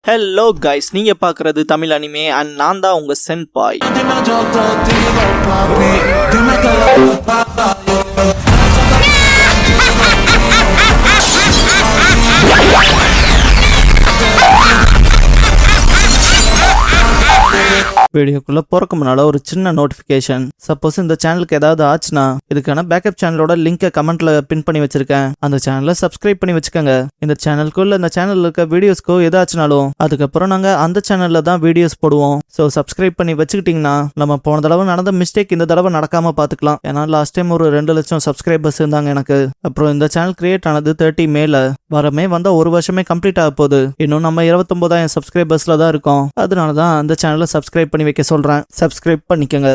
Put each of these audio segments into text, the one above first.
Hello guys, நீங்க பாக்குறது Tamil anime and நான் தான் உங்க சென்பாய். வீடியோக்குள்ள போறக்கு முன்னால ஒரு சின்ன நோட்டிபிகேஷன். சப்போஸ் இந்த சேனலுக்கு ஏதாவது ஆச்சுன்னா இதுக்கான பேக்கப் சேனலோட லிங்கை கமெண்ட்ல பின் பண்ணி வச்சிருக்கேன். அந்த சேனலை சப்ஸ்கிரைப் பண்ணி வச்சுக்கோங்க. இந்த சேனலுக்குள்ள இந்த சேனல்ல இருக்க வீடியோஸ்க்கோ ஏதாச்சுனாலும் அதுக்கப்புறம் நாங்க அந்த சேனல்ல தான் வீடியோஸ் போடுவோம். ஸோ சப்ஸ்கிரைப் பண்ணி வச்சுக்கிட்டீங்கன்னா நம்ம போன தடவை நடந்த மிஸ்டேக் இந்த தடவை நடக்காம பாத்துக்கலாம். ஏன்னா லாஸ்ட் டைம் ஒரு 2 லட்சம் சப்ஸ்கிரைபர்ஸ் இருந்தாங்க எனக்கு. அப்புறம் இந்த சேனல் கிரியேட் ஆனது 30 மேல வரமே வந்தா 1 வருஷமே கம்ப்ளீட் ஆக போகுது. இன்னும் நம்ம 29,000 சப்ஸ்கிரைபர்ஸ்ல தான் இருக்கோம். அதனாலதான் அந்த சேனலை சப்ஸ்கிரைப் பண்ணி வைக்க சொல்றேன். சப்ஸ்கிரைப் பண்ணிக்கங்க.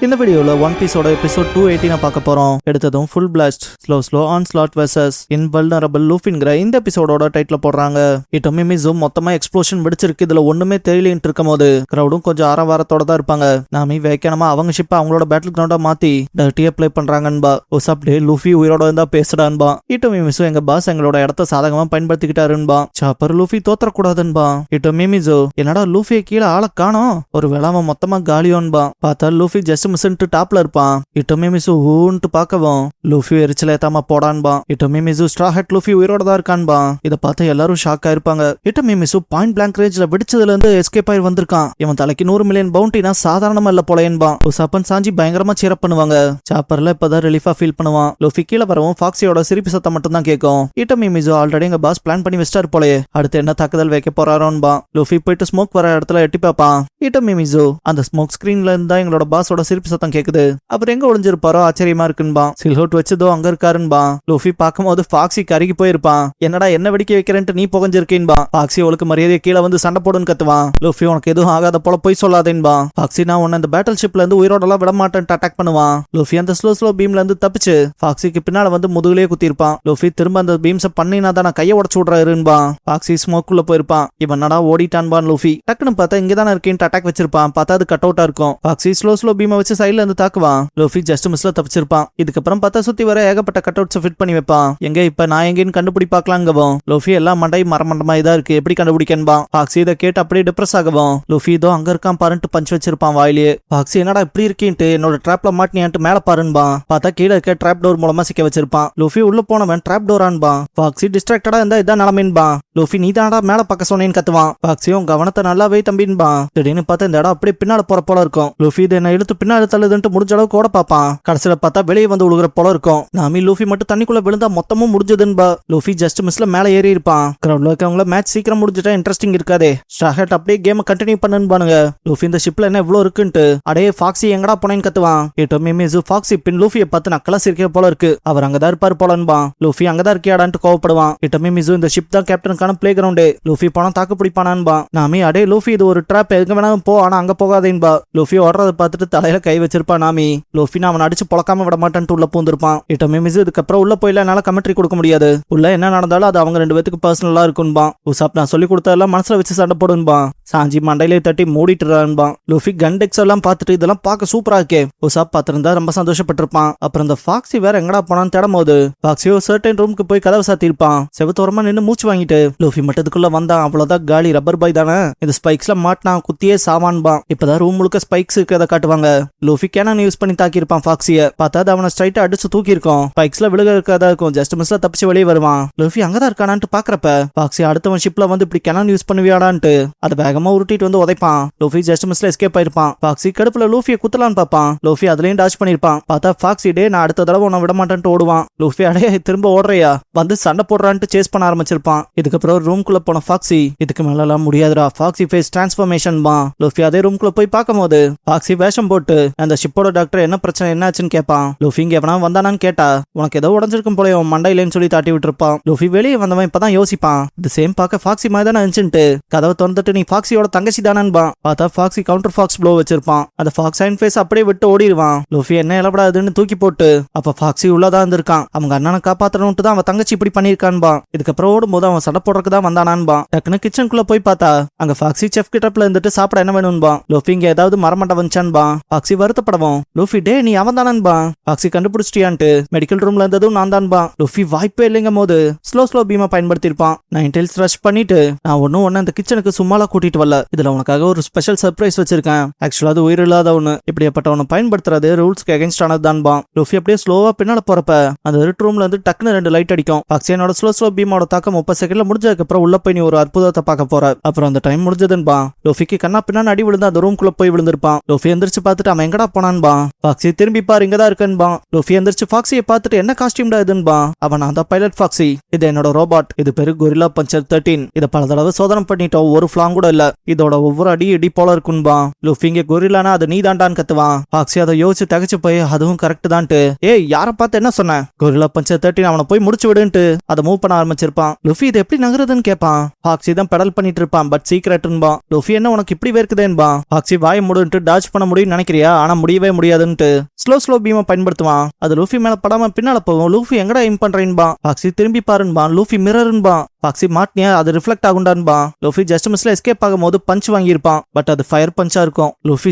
இந்த வீடியோல ஒன் பீஸோட எபிசோட் 218 பார்க்க போறோம். எடுத்ததும் full blast slow onslaught versus invulnerable லூஃபின்கிற இந்த எபிசோடோட டைட்டில் போடுறாங்க. இட்டோமி மிசு மொத்தமா எக்ஸ்ப்ளோஷன் வெடிச்சிருக்கு, இதுல ஒண்ணுமே தெரியலன்ட்டு இருக்கும் போது கிரௌடும் கொஞ்சம் ஆரவாரத்தோட தான் இருப்பாங்க. நாமி வேக்கனமா அவங்க ஷிப்பை அவங்களோட பேட்டில் கிரவுண்டா மாத்தி டர்ட்டியா ப்ளே பண்றாங்கன்பா. ஒசாப் டே லூஃபி உயிரோட இருந்தா பேசுடான்பா. இட்டோமி மிசு எங்க பாஸ் எங்களோட இடத்த சாதகமா பயன்படுத்திக்கிட்டாருன்பா. Chopper Luffy தோத்தரக்கூடாதுன்பா. இட்டோமி மிசு என்னடா லூஃபியை கீழே ஆளை காணோம், ஒரு வேளாம மொத்தமா காலியோன்பா. பார்த்தா லூஃபி ஜஸ்ட் மிஸ்ன்ட்டு டாப்ல இருப்பான். இட்டோமி மிசு ஊன்ட்டு பார்க்கவும் லூஃபி எரிச்சல ஏத்தாம போடான்பா. இட்டோமி மிசு ஸ்ட்ரா ஹெட் லூஃபி உயிரோட தான் இருக்கான்பா. இதை பார்த்து எல்லாரும் ஷாக் ஆயிருப்பாங்க. இட்டோமி மிசு பாயிண்ட் பிளாங்க் ரேஞ்ச்ல வெடிச்சதுல இருந்து எஸ்கேப் ஆகி வந்திருக்கான். இவன் தலைக்கு 100 மில்லியன் பவுண்டினா சாதாரணமா இல்ல போலையன்பா. உசாப்பன் சாஞ்சி பயங்கரமா சீரப் பண்ணுவாங்க. சாப்பர்ல இப்பதான் ரிலீஃபா ஃபீல் பண்ணுவான். லூஃபி கீழே வரவும் ஃபாக்ஸியோட சிரிப்பு சத்தம் மட்டும் தான் கேட்கும். இட்டோமி மிசு ஆல்ரெடி எங்க பாஸ் பிளான் பண்ணி வச்சிட்டாரு போலயே, அடுத்து என்ன தாக்குதல் வைக்க போறாரோன்பா. லூஃபி போயிட்டு ஸ்மோக் வர இடத்துல எட்டி பார்ப்பான். இட்டோமி மிசு அந்த ஸ்மோக் ஸ்கிரீன்ல இருந்தா எங்களோட பாஸோட சிரிப்பு சத்தம் கேக்குது. அப்புறம் எங்க ஒளிஞ்சிருப்பாரோ ஆச்சரியமா இருக்குன்பா. சில்ஹோட் வச்சதோ அங்க இருக்காருன்பா. லூஃபி பார்க்கும்போது ஃபாக்ஸி கருகி போயிருப்பான். என்னடா என்ன வெடிக்க வைக்கிறேன்ட்டு நீ புகஞ்சிருக்கேன்பா. ஃபாக்ஸி அவளுக்கு மரியாதையை கீழே வந்து சண்டை போடுன்னு கத்துவான். லூஃபி உனக்கு எதுவும் ஆகாத போல போய் சொல்லாதேன்பா. ஃபாக்ஸி நான் உன்ன இந்த பேட்டில் ஷிப்ல இருந்து உயிரோடலாம் விட மாட்டேன்ட்டு அட்டாக் பண்ணுவான். லூஃபி அந்த ஸ்லோ பீம்ல இருந்து தப்பிச்சு ஃபாக்ஸிக்கு பின்னால வந்து முதுகுலயே குத்திருப்பான். லூஃபி திரும்ப அந்த பீம்ஸை பண்ணினா தான் நான் கையை உடச்சு விடுறாருன்பா. ஃபாக்ஸி ஸ்மோக்குள்ள போயிருப்பான். இவன் நடா ஓடிட்டான்பான். லூஃபி டக்குன்னு பார்த்தா இங்கதானே இருக்கேன்ட்டு அட்டாக் வச்சிருப்பான். பார்த்தா அது கட் அவுட்டா இருக்கும். ஃபாக்ஸி ஸ்லோ பீமை வச்சு சைட்ல இருந்து தாக்குவான். Luffy just மிஸ்ல தப்பிச்சிருப்பான். இதுக்கப்புறம் பார்த்தா சுத்தி வர ஏகப்பட்ட கட் அவுட்ஸ் ஃபிட் பண்ணி வைப்பான். எங்க இப்ப நான் எங்கேன்னு கண்டுபிடி பார்க்கலாங்கவும் லூஃபி எல்லாம் மண்டை மரமண்டமா இதா இருக்கு, எப்படி கண்டுபிடிக்கன்பா. ஃபாக்ஸி இதை கேட்டு அப்படியே டிப்ரெஸ் ஆகவும் லூஃபி இதோ அங்க இருக்கான் பாருன்ட்டு பஞ்ச் வச்சிருப்பான் வாயிலேயே. ஃபாக்ஸி என்னடா இப்படி இருக்கேன்ட்டு என்னோட ட்ராப்ல மாட்டினியான்ட்டு மேல பாருன்பா. பார்த்தா கீழே இருக்க ட்ராப் டோர் மூலமா சிக்க வச்சிருப்பான். லூஃபி உள்ள போனவன் ட்ராப் டோர் ஆன்பா. ஃபாக்ஸி டிஸ்ட்ராக்டடா இருந்தா இதான் நிலமேன்பா. லூஃபி நீ தானடா மேல பக்க சொன்னேன்னு கத்துவான். ஃபாக்ஸியும் கவனத்தை நல்லாவே தம்பின்பா. திடீர்னு பார்த்தா இந்த இடம் அப்படியே பின்னால போற போல இருக்கும். லூஃபி இதை என்ன இழுத்து பின்னாடி தள்ளுதுன்ட்டு முடிஞ்ச அளவுக்கு ஓட பாப்பான். கடைசியில பார்த்தா வெளியே வந்து உழுகுற போல இருக்கும். நாமி லூஃபி மட்டும் தண்ணிக்குள்ள விழுந்தா மொத்தமும் முடிஞ்சதுன்பா. லூஃபி ஜஸ்ட் மிஸ்ல மேல ஏறி இருப்பான். கிரௌட்ல இருக்கவங்கள மேட்ச் சீக்கிரம் முடிஞ்சிட்டா இன்ட்ரெஸ்டிங் இருக்காதே, ஸ்ட்ராஹெட் அப்படியே கேம் கண்டினியூ பண்ணுபானுங்க. லூஃபி இந்த ஷிப்ல என்ன இவ்வளவு இருக்குன்ட்டு அடையே ஃபாக்ஸி எங்கடா போனேன்னு கத்துவான். இட்டோமி மிசு ஃபாக்ஸி பின் லூஃபியை பார்த்து நக்கலா சிரிக்கிற போல இருக்கு, அவர் அங்கதான் இருப்பாரு போலன்பா. லூஃபி அங்கதான் இருக்கியாடான்ட்டு கோவப்படுவான். இட்டோமி மிசு இந்த ஷிப் தான் கேப்டனுக்கான பிளே கிரவுண்டே, லூஃபி போனா தாக்கு பிடிப்பானான்பா. நாமி அடே லூஃபி இது ஒரு ட்ராப், எங்க வேணாலும் போ, ஆனா அங்க போகாதேன்பா. லூஃபி ஓடுறத பார்த்துட்டு தலையில கை வச்சிருப்பான். நாமி லூஃபி அவன் அடிச்சு பொழக்காம விட மாட்டேன்ட்டு உள்ள பூந்திருப்பான். இட்டோமி மிசு இதுக்கப்புறம் உள்ள போயில என்னால கமெண்ட்ரி கொடுக்க முடியாது, உள்ள என்ன நடந்தாலும் அது அவங்க 2 பேத்துக்கு பர்சனலா இருக்குன்பா. உசாப் நான் சொல்லி கொடுத்ததெல்லாம் மனசுல வச்சு சண்டை போடுன்பா. சாஞ்சி மண்டையிலே தட்டி மூடிட்டுறான்பா. லூஃபி கன் டெக்ஸ் எல்லாம் பார்த்துட்டு இதெல்லாம் பார்க்க சூப்பரா இருக்கே, உசாப் பார்த்திருந்தா ரொம்ப சந்தோஷப்பட்டிருப்பான். அப்புறம் இந்த ஃபாக்ஸி வேற எங்கடா போனான்னு தேடும் போது ஃபாக்ஸியோ சர்டன் ரூமுக்கு போய் கதவை சாத்திருப்பான். செவத்தோரமா நின்று மூச்சு வாங்கிட்டு லூஃபி மட்டுக்குள்ள வந்தான். அவ்வளவுதான் காலி, ரப்பர் பாய் தானே, இந்த ஸ்பைக்ஸ்ல மாட்டினான், குத்தியே சாவான்பா. இப்பதான் ரூம் முழுக்க ஸ்பைக்ஸ் இருக்கிறத காட்டுவாங்க. லூஃபி கேனான் யூஸ் பண்ணி தாக்கியிருப்பான் ஃபாக்ஸிய. பார்த்தா அவனை ஸ்ட்ரைட்டா அடிச்சு தூக்கி இருக்கும். ஸ்பைக்ஸ்ல விழுக இருக்கதா இருக்கும். ஜஸ்ட் மிஸ்ல தப்பிச்சு வெளியே வருவான். லூஃபி அங்கதான் இருக்கானான்ட்டு பாக்குறப்ப ஃபாக்ஸி அடுத்தவன் ஷிப்ல வந்து இப்படி கேனான் யூஸ் பண்ணுவியாடான்ட்டு அதை வேகமா உருட்டிட்டு வந்து உதைப்பான். லூஃபி ஜஸ்ட் மிஸ்ல எஸ்கேப் ஆயிருப்பான். ஃபாக்ஸி கடுப்புல லூஃபியை குத்தலான்னு பார்ப்பான். லூஃபி அதுலயும் டாச் பண்ணிருப்பான். பார்த்தா ஃபாக்ஸி டே நான் அடுத்த தடவை உன்னை விட மாட்டேன்ட்டு ஓடுவான். லூஃபி அடைய திரும்ப ஓடுறையா வந்து சண்டை போடுறான்ட்டு சேஸ் பண்ண ஆரம்பிச்சிருப்பான். இதுக்கப்புறம் ரூம்குள்ள போன ஃபாக்ஸி இதுக்கு மேல எல்லாம் முடியாதுடா, ஃபாக்ஸி ஃபேஸ் டிரான்ஸ்ஃபர்மேஷன் பா. லூஃபி அதே ரூம்குள்ள போய் பார்க்கும் போது ஃபாக்ஸி வேஷம் போட்டு அந்த ஷிப்போட டாக்டர் என்ன பிரச்சனை என்னாச்சுன்னு கேட்பான். லூஃபி இங்க எவனா வந்தானான்னு கேட்டா உனக்கு ஏதோ உடஞ்சிருக்கும் போல உன் மண்டையிலேன்னு சொல்லி தாட்டி விட்டுருப்பான். லூஃபி வெளியே வந்தவன் இப்பதான் யோசிப்பான், இது சேம் பார்க்க ஃபாக்ஸி மாதிரி தானே இருந்துச்சுன்ட்டு. கதவை திறந்துட்டு நீ ஃபாக்ஸியோட தங்கச்சி தானன்பா. பார்த்தா ஃபாக்ஸி கவுண்டர் ஃபாக்ஸ் ப்ளோ வச்சிருப்பான். அந்த ஃபாக்ஸ் அண்ட் ஃபேஸ் அப்படியே விட்டு ஓடிடுவான். லூஃபி என்ன இலப்படாதுன்னு தூக்கி போட்டு அப்ப ஃபாக்ஸி உள்ளதான் இருந்திருக்கான். அவங்க அண்ணனை காப்பாத்தணும்ட்டு தான் அவன் தங்கச்சி இப்படி பண்ணிருக்கான்பா. இதுக்கப்புறம் ஓடும்போது அவன் சண்டை போடுறதுக்கு தான் வந்தானான்பா. டக்குன்னு கிச்சனுக்குள்ள போய் பார்த்தா அங்க ஃபாக்ஸி செஃப் கிட்டப்ல இருந்துட்டு சாப்பிட என்ன வேணும்பா. லூஃபி இங்க ஏதாவது மரமண்ட வந்துச்சான்பா. பாக்ஸி வருத்தப்படவும் லூஃபி டே நீ அவன் தானன்பா பாக்ஸி கண்டுபிடிச்சிட்டியான்ட்டு மெடிக்கல் ரூம்ல இருந்ததும் நான் தான்பா லூஃபி வாய்ப்பே இல்லைங்கும் போது ஸ்லோ பீமா பயன்படுத்திருப்பான். நைன் டெய்ல்ஸ் ரஷ் பண்ணிட்டு நான் ஒன்னு இந்த கிச்சனுக்கு சும்மாலா கூட்டிட்டு வரல, இதுல உனக்காக ஒரு ஸ்பெஷல் சர்ப்ரைஸ் வச்சிருக்கேன். ஆக்சுவலா அது உயிர் இல்லாத ஒண்ணு, இப்படியாப்பட்டவனை பயன்படுத்துறது ரூல்ஸ்க்கு அகைன்ஸ்ட் ஆனதுதான்பா. லூஃபி அப்படியே ஸ்லோவா பின்னால போறப்ப அந்த இருட்டு ரூம்ல இருந்து டக்குன்னு 2 லைட் அடிக்கும். பாக்ஸி என்னோட ஸ்லோ பீமோட தாக்கம் 30 செகண்ட்ல முடிஞ்சதுக்கு அப்புறம் உள்ள போய் நீ ஒரு அற்புதத்தை பார்க்க போற. அப்புறம் அந்த டைம் முடிஞ்சதுன்பா. லூஃபிக்கு கண்ணா பின்னாடி அடி விழுந்து அந்த ரூம்குள்ள போய் விழுந்திருப்பான். லூஃபி எந்திரிச்சு பார்த்துட்டு அவன் எங்கடா போனான்பா. பாக்ஸி திரும்பி பாரு இங்கதான் இருக்கன்பா. லூஃபி எந்திரிச்சு பாக்ஸியை பார்த்துட்டு என்ன காஸ்டியூம்டா இதுன்பா. அவன் அந்த பைலட் பாக்ஸி, இது என்னோட ரோபாட், இது பேரு கொரில்லா பஞ்சர் 13. இதை பல தடவை சோதனை பண்ணிட்டோம், ஒரு ஃபிளாங் கூட இல்ல. இதோட ஒவ்வொரு அடி இடி போல இருக்குன்பா. லூஃபி இங்க கொரில்லானா அது நீ தாண்டான்னு கத்துவான். பாக்ஸி அதை யோசிச்சு தகச்சு போய் அதுவும் கரெக்ட் தான்ட்டு ஏய் யார பார்த்து என்ன சொன்ன, கொரில்லா பஞ்சர் 13 அவனை போய் முடிச்சு விடுன்ட்டு அதை மூவ் பண்ண ஆரம்பிச்சிருப்பான். லூஃபி இது எப்படி நகருதுன்னு கேட்பான். பாக்ஸி தான் பெடல் பண்ணிட்டு இருப்பான், பட் சீக்கிரட்ன்பா. லூஃபி என்ன உனக்கு இப்படி வேர்க்குதேன்பா. பாக்ஸி வாய முடின்ட்டு டாச் பண்ண முடியும்னு நினைக்கிறியா, ஆனா முடியவே முடியாதுன்ட்டு ஸ்லோ பீமா பயன்படுத்துவான். அது லூஃபி மேல படாம பின்னால போகும். லூஃபி எங்கடா எய்ம் பண்றேன்பா. பாக்ஸி திரும்பி பாருன்பா. லூஃபி மிரர்ன்பா. பாக்ஸி மாட்டினியா அது ரிஃப்ளெக்ட் ஆகுண்டான்பா. லூஃபி ஜஸ்ட் மிஸ்ல எஸ்கேப் ஆகும் போது பஞ்ச் வாங்கியிருப்பான், பட் அது ஃபயர் பஞ்சா இருக்கும். லூஃபி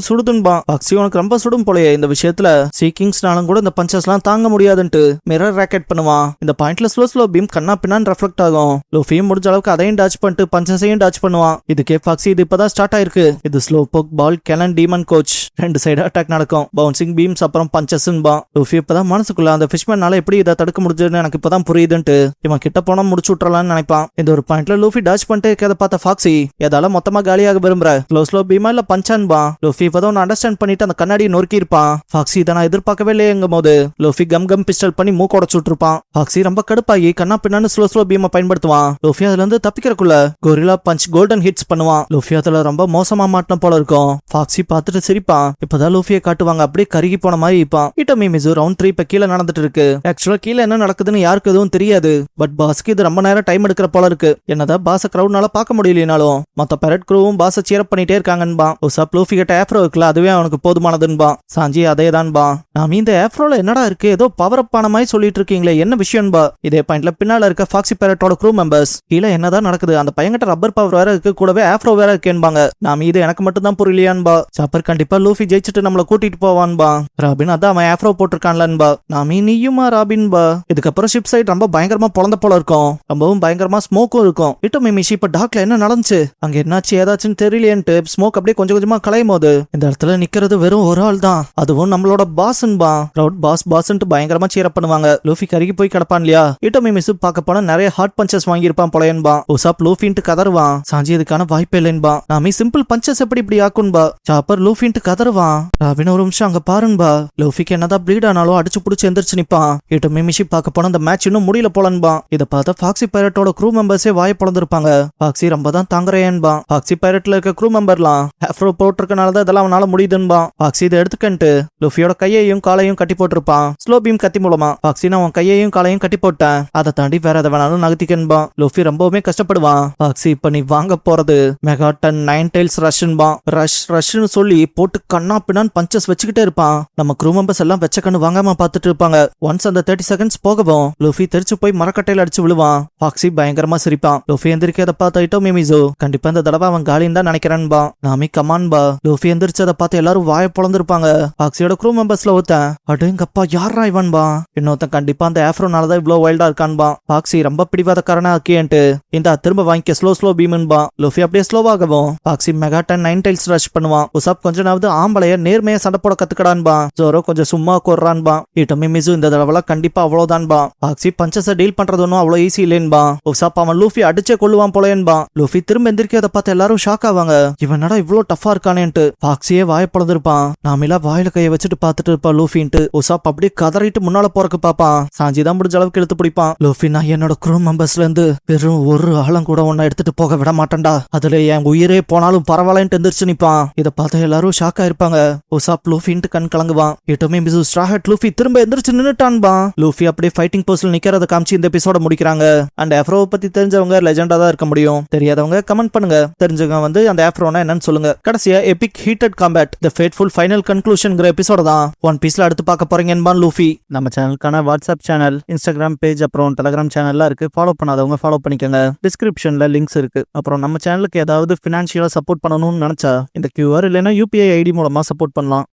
சுடுதுன்பா. பாக்ஸி உனக்கு ரொம்ப சுடும் போலயே, இந்த விஷயத்துல சீக்கிங்ஸ்னாலும் கூட இந்த பஞ்சஸ் எல்லாம் தாங்க முடியாதுன்ட்டு மிரர் ராக்கெட் பண்ணுவான். இந்த பாயிண்ட்ல ஸ்லோ பீம் கண்ணா பின்னான்னு ரெஃப்ளெக்ட் ஆகும். லூஃபியும் முடிஞ்ச அளவுக்கு அதையும் டாச் பண்ணிட்டு பஞ்சஸையும் டாச் பண்ணுவான். இதுக்கே பாக்ஸி இது இப்பதான் ஸ்டார்ட் ஆயிருக்கு. இது slow poke ball cannon demon coach 2 side attack நடக்கும். பவுன்சிங் பீம்ஸ் அப்புறம் பஞ்சஸ்ன்பா. லூஃபி இப்பதான் மனசுக்குள்ள அந்த ஃபிஷ்மேனால எப்படி இதை தடுக்க முடிஞ்சதுன்னு எனக்கு இப்பதான் புரியுதுன்ட்டு இவன் கிட்ட போனா முடிச்சு விட்டுறலாம்னு நினைப்பான். இந்த ஒரு பாயிண்ட்ல லூஃபி டாச் பண்ணிட்டு இருக்கத பார்த்த பாக்ஸி ஏதால மொத்தமா காலியாக விரும்புற ஸ்லோ பீமா இல்ல பஞ்சான்பா. லூஃபி இப்பதான் அண்டர்ஸ்டாண்ட் பண்ணிட்டு அந்த கண்ணாடியை நொறுக்கி இருப்பான். பாக்ஸி இதை நான் எதிர்பார்க்கவே இல்லையங்கும் போது லூஃபி கம் பிஸ்டல் பண்ணி மூக்க உடைச்சு விட்டுருப்பான். பாக்ஸி ரொம்ப கடுப்பாகி கண்ணா பின்னான்னு ஸ்லோ பீமா பயன்படுத்துவான். லூஃபி அதுல இருந்து தப்பிக்கிறக்குள்ள கொரில்லா பஞ்ச் கோல்டன் ஹிட்ஸ் பண்ணுவான். லூஃபி அதுல ரொம்ப மோசமா மாட்டின போல இருக்கும். பாக்ஸி பார்த்துட்டு சிரிப்பான். இப்பதான் லூஃபியை காட்டுவாங்க, அப்படியே கருகி போன மாதிரி இருப்பான். இட்டோமி மிசு ரவுண்ட் 3 இப்ப கீழே நடந்துட்டு இருக்கு. ஆக்சுவலா கீழே என்ன நடக்குதுன்னு யாருக்கு எதுவும் தெரியாது, பட் பாஸ்க்கு இது ரொம்ப நேரம் டைம் எடுக்கிற போல இருக்கு. என்னதான் பாஸ கிரௌட்னால பார்க்க முடியலனாலும் மொத்த பெரட் க்ரூவும் பாஸ சீரப் பண்ணிட்டே இருக்காங்கன்பா. உசாப் லூஃபி கிட்ட ஆஃப்ரோ இருக்குல்ல, அதுவே அவனுக்கு போதுமானதுன்பா. சாஞ்சி அதேதான்பா. நாம இந்த ஆஃப்ரோல என்னடா இருக்கு, ஏதோ பவர் அப் ஆன மாதிரி சொல்லிட்டு இருக்கீங்களே, என்ன விஷயம்பா. இதே பாயிண்ட்ல பின்னால இருக்க ஃபாக்ஸி பெரட்டோட க்ரூ மெம்பர்ஸ் கீழே என்னதான் நடக்குது, அந்த பையன்கிட்ட ரப்பர் பவர் வேற இருக்கு, கூடவே ஆஃப்ரோ வேற இருக்கேன்பாங்க. நாம இது எனக்கு மட்டும் தான் புரியலையான்பா. சாப்பர் கண்டிப்பா லூஃபி ஜெயிச்சுட்டு நம்மள கூட்டிட்டு போவான்பா. ராபின் அதான் அவன் ஆஃப்ரோ போட்டிருக்கான்லன்பா. நாம நீயுமா ராபின்பா. இதுக்கப்புறம் ஷிப் சைட் ரொம்ப பயங்கரமா பொழந்த போல இருக்கும், ரொம்பவும் பயங்கரமா ஸ்மோக்கும் இருக்கும். இட்டோமி மிஷி இப்ப டாக்ல என்ன நடந்துச்சு, அங்க என்னாச்சு ஏதாச்சுன்னு தெரியலையன்ட்டு ஸ்மோக் அப்படியே கொஞ்சம் கொஞ்சமா கலையும் போது இந்த இடத்துல நிக்கிறது வெறும் ஒரு ஆள் தான், அதுவும் நம்மளோட பாஸ்ன்பா. கிரவுட் பாஸ்ன்ட்டு பயங்கரமா சீரப் பண்ணுவாங்க. லூஃபி கருகி போய் கிடப்பான் இல்லையா. இட்டோமி மிஸ் பார்க்க போனா நிறைய ஹார்ட் பஞ்சஸ் வாங்கியிருப்பான் போலயன்பா. உசாப் லூஃபின்ட்டு கதறுவான். சாஞ்சி இதுக்கான வாய்ப்பே இல்லைன்பா. நாம சிம்பிள் பஞ்சஸ் எப்படி இப்படி ஆக்குன்பா. சாப்பர் லூஃபின்ட்டு கதறுவான். ராபின் ஒரு நிமிஷம் அங்க பாருன்பா. லூஃபிக்கு என்னதான் ப்ளீட் ஆனாலும் அடிச்சு புடிச்சு எந்திரிச்சு நிப்பான். இட்டோமி மிஷி பார்க்க போனா அந்த மேட்ச் இன்னும் முடியல போலன்பா. இதை பார்த்தா ஃபாக்ஸி பைரட்டோட க்ரூ மெம்பர்ஸே வாய பொழந்திருப்பாங்க. ஃபாக்ஸி ரொம்ப தான் தாங்குறேன்பா. ஃபாக்ஸி பைரட்ல இருக்க க்ரூ மெம்பர்லாம் ஆஃப்ரோ போட்டிருக்கனாலதான் இதெல்லாம் அவனால முடியுதுன்பா. ஃபாக்ஸி இதை எடுத்துக்கன்ட்டு லூஃபியோட கையையும் காலையும் கட்டி போட்டிருப்பான். ஸ்லோ பீம் கத்தி மூலமா. ஃபாக்ஸி நான் உன் கையையும் காலையும் கட்டி போட்டேன், அதை தாண்டி வேற எதை வேணாலும் நகர்த்திக்கன்பா. லூஃபி ரொம்பவுமே கஷ்டப்படுவான். ஃபாக்ஸி இப்ப நீ வாங்க போறது மெகாடன் 9 டெய்ல்ஸ் ரஷ்ன்பா. ரஷ்னு சொல்லி போட்டு கண்ணா பின்னான்னு பஞ்சஸ் வச்சுக்கிட்டே இருப்பான். நம்ம க்ரூ மெம்பர்ஸ் எல்லாம் வெச்ச கண்ணு வாங்காம பார்த்துட்டு இருப்பாங்க. ஒன்ஸ் அந்த 30 செகண்ட்ஸ் போகவும் லூஃபி தெரிச்சு போய் மரக்கட்டையில அடிச்சு விழுவான். ஃபாக்ஸி பயங்கரமா சிரிப்பான். லூஃபி எந்திரிக்கதை பார்த்து இட்டோமி மிசு கண்டிப்பா இந்த தடவை அவன் காலின்னு தான் நினைக்கிறேன்பா. நாமி கமான்பா. லூஃபி எந்திரிச்சதை பார்த்து எல்லாரும் வாய பொழந்திருப்பாங்க. ஃபாக்ஸியோட க்ரூ மெம்பர்ஸ்ல ஒருத்தன் அடேங்கப்பா யாரா இவன்பா. இன்னொருத்தன் கண்டிப்பா அந்த ஆஃப்ரோனாலதான் இவ்வளவு வைல்டா இருக்கான்பா. ஃபாக்ஸி ரொம்ப பிடிவாதக்காரனா ஆக்கியன்ட்டு இந்த திரும்ப வாங்கிக்க ஸ்லோ பீம்ன்பா. லூஃபி அப்படியே ஸ்லோவாகவும் ஃபாக்ஸி மெகாடன் 9 டெய்ல்ஸ் ரஷ் பண்ணுவான். உசாப் கொஞ்சமாவது ஆம்பளைய நேர்மையா சண்டை போட கத்துக்கடான்பா. ஜோரோ கொஞ்சம் சும்மா கொர்றான்பா. இட்டோமி மிசு இந்த தடவை கண்டிப்பா அவ்வளவுதான்பா. ஃபாக்ஸி பஞ்சஸை டீல் பண்றது ஒன்னும் அவ்வளவு ஈஸி இல்லேன்பா. உசாப் அவன் லூஃபி அடிச்சே கொள்ளுவான் போலேன்பா. லூஃபி திரும்ப எந்திரிக்கிறத பார்த்து எல்லாரும் ஷாக் ஆவாங்க. இவனடா இவ்வளவு டஃபா இருக்கானேன்ட்டு. ஃபாக்ஸியே வாய பொழந்திருப்பான். நாமெல்லா வாயில கையை வச்சுட்டு பார்த்துட்டு இருப்பா லூஃபின்ட்டு. உசாப் அப்படியே கதறிட்டு முன்னால போறக்கு பாப்பான். சாஞ்சி தான் முடிஞ்ச அளவுக்கு இழுத்து பிடிப்பான். லூஃபி நான் என்னோட க்ரூ மெம்பர்ஸ்ல இருந்து வெறும் ஒரு ஆளும் கூட உன்னை எடுத்துட்டு போக விட மாட்டேன்டா, அதுல என் உயிரே போனாலும் பரவாயில்லன்ட்டு எந்திரிச்சு நிப்பான். இதை பார்த்து எல்லாரும் ஷாக் ஆயிருப்பாங்க. உசாப் லூஃபின்ட்டு கண் கலங்குவான். இட்டோமி மிசு ஸ்ட்ராஹட் லூஃபி திரும்ப எந்திரிச்சு நின்னுட்டான்பா. லூஃபி அப்படியே ஃபைட்டிங் போஸ்ல நிக்கிறத காமிச்சு இந்த எபிசோட முடிக்கிறாங்க. அண்ட் ஆஃப்ரோவை பத்தி தெரிஞ்சவங்க லெஜெண்டா தான் இருக்க முடியும், தெரியாதவங்க கமெண்ட் பண்ணுங்க, தெரிஞ்சவங்க வந்து அந்த ஆஃப்ரோனா என்னன்னு சொல்லுங்க. கடைசியா எபிக் ஹீட்டட் காம்பேட் தி ஃபேட்ஃபுல் ஃபைனல் கன்க்ளூஷன்ங்கிற எபிசோட தான் ஒன் பீஸ்ல அடுத்து பார்க்க போறீங்கன்னு லூஃபி. நம்ம சேனலுக்கான வாட்ஸ்அப் சேனல், இன்ஸ்டாகிராம் பேஜ், அப்புறம் டெலிகிராம் சேனல்லாம் இருக்கு. ஃபாலோ பண்ணாதவங்க ஃபாலோ பண்ணிக்கோங்க. டிஸ்கிரிப்ஷன்ல லிங்க்ஸ் இருக்கு. அப்புறம் நம்ம சேனலுக்கு ஏதாவது ஃபினான்ஷியலா சப்போர்ட் பண்ணணும்னு நினைச்சா இந்த QR இல்லைன்னா யூபிஐ ஐடி மூலமா சப்போர்ட் பண்ணலாம்.